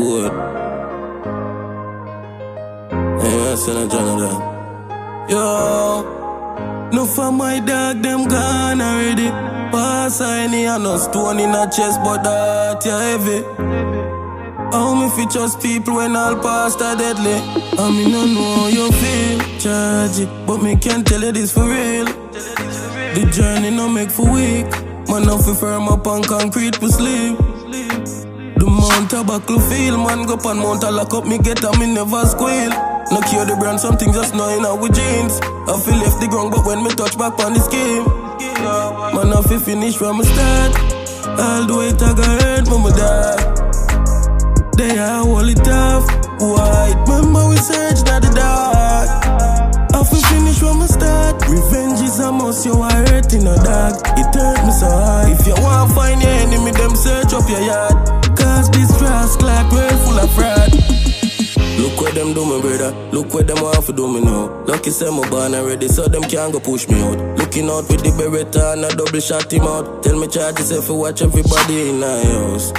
code. Yeah, son of Jonathan. Yo, no for my dog, them gone already. Pass any and no stone in a chest, but that ya heavy. How me fi trust people when all past are deadly? I mean, no know how you feel, charge it, but me can't tell you this for real. The journey no make for weak. Man, no fi firm up on concrete for sleep. The mount a buckle feel, man go pan mount a lock up me get and me never squeal. No cure the brand, something just knowing how with jeans. I feel left the ground, but when me touch back on the scheme, man, I feel finish from the start. All the way I got hurt, mama dog. They are all it tough. White, remember we searched at the dark. I feel finish from the start. Revenge is a must, you are hurting a dog. It hurt me so hard. If you want to find your enemy, them search up your yard. Cause this grass clock well full of fraud. Look what them do me, brother. Look what them want to do me now. Lucky say my born already, so them can't go push me out. Looking out with the Beretta and a double shot him out. Tell me charge yourself to watch everybody in my house.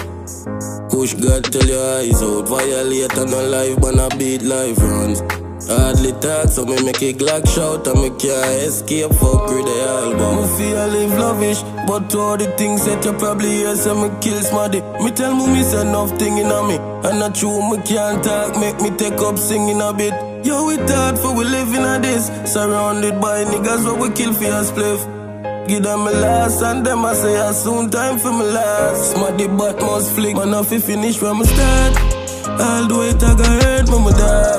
Push God tell your eyes out. Violate and no life, but I beat life runs. Hardly talk, so me make a Glock shout and me can't escape. Fuck with the album. Me feel I live lavish, but to all the things that you probably hear, say me kill smarty. Me tell me say enough thing in a me, and not true me can't talk. Make me take up singing a bit. Yo, we thought for we living a this, surrounded by niggas what we kill for your spliff. Give them a last and them I say a soon time for me last. Smarty but must flick, man I fi finish from the start. All the way I got hurt, mama dog.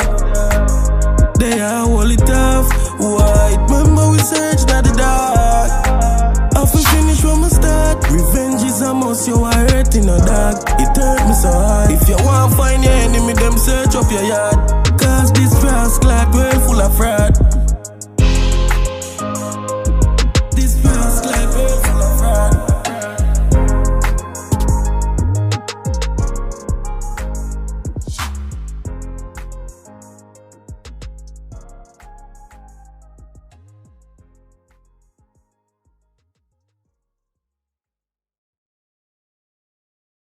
They are all it tough. White, remember we searched at the dark. I feel finish from the start. Revenge is a must, you are hurting a dog. It hurt me so hard. If you want to find your enemy, them search up your yard. Cause this grass clock well full of